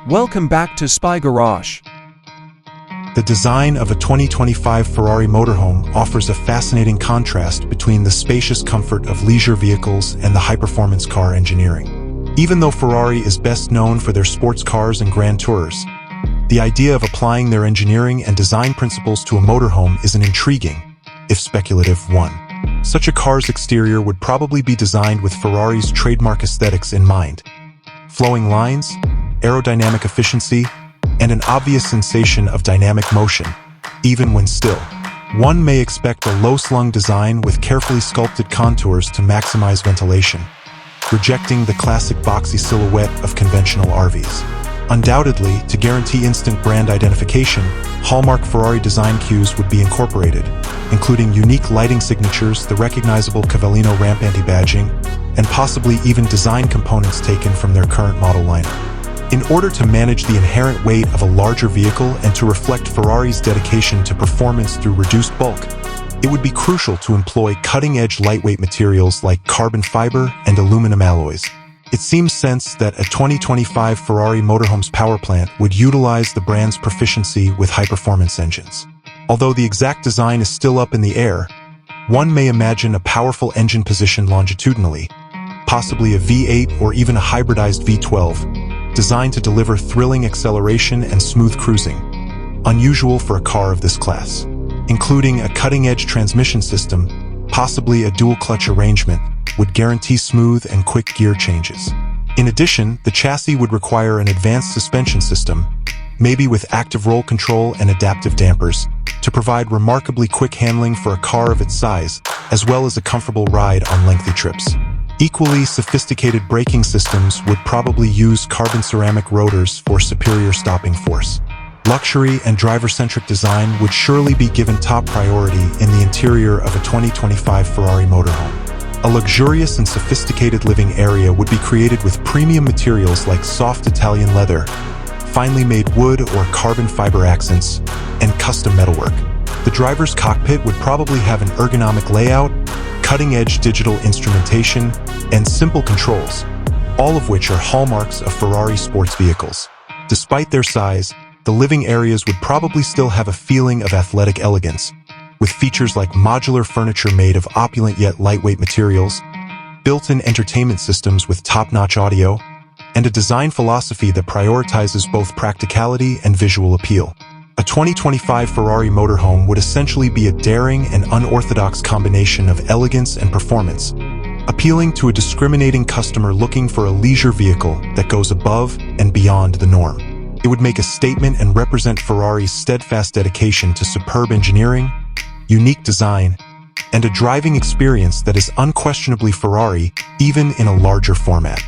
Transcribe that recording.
Welcome back to Spy Garage. The design of a 2025 Ferrari Motorhome offers a fascinating contrast between the spacious comfort of leisure vehicles and the high-performance car engineering. Even though Ferrari is best known for their sports cars and grand tours, the idea of applying their engineering and design principles to a motorhome is an intriguing, if speculative, one. Such a car's exterior would probably be designed with Ferrari's trademark aesthetics in mind. Flowing lines, aerodynamic efficiency, and an obvious sensation of dynamic motion, even when still. One may expect a low-slung design with carefully sculpted contours to maximize ventilation, rejecting the classic boxy silhouette of conventional RVs. Undoubtedly, to guarantee instant brand identification, hallmark Ferrari design cues would be incorporated, including unique lighting signatures, the recognizable Cavallino ramp anti-badging, and possibly even design components taken from their current model lineup. In order to manage the inherent weight of a larger vehicle and to reflect Ferrari's dedication to performance through reduced bulk, it would be crucial to employ cutting-edge lightweight materials like carbon fiber and aluminum alloys. It seems sense that a 2025 Ferrari Motorhome's power plant would utilize the brand's proficiency with high-performance engines. Although the exact design is still up in the air, one may imagine a powerful engine positioned longitudinally, possibly a V8 or even a hybridized V12, designed to deliver thrilling acceleration and smooth cruising, unusual for a car of this class. Including a cutting-edge transmission system, possibly a dual-clutch arrangement, would guarantee smooth and quick gear changes. In addition, the chassis would require an advanced suspension system, maybe with active roll control and adaptive dampers, to provide remarkably quick handling for a car of its size, as well as a comfortable ride on lengthy trips. Equally sophisticated braking systems would probably use carbon ceramic rotors for superior stopping force. Luxury and driver-centric design would surely be given top priority in the interior of a 2025 Ferrari Motorhome. A luxurious and sophisticated living area would be created with premium materials like soft Italian leather, finely made wood or carbon fiber accents, and custom metalwork. The driver's cockpit would probably have an ergonomic layout, cutting-edge digital instrumentation, and simple controls, all of which are hallmarks of Ferrari sports vehicles. Despite their size, the living areas would probably still have a feeling of athletic elegance, with features like modular furniture made of opulent yet lightweight materials, built-in entertainment systems with top-notch audio, and a design philosophy that prioritizes both practicality and visual appeal. A 2025 Ferrari Motorhome would essentially be a daring and unorthodox combination of elegance and performance, appealing to a discriminating customer looking for a leisure vehicle that goes above and beyond the norm. It would make a statement and represent Ferrari's steadfast dedication to superb engineering, unique design, and a driving experience that is unquestionably Ferrari, even in a larger format.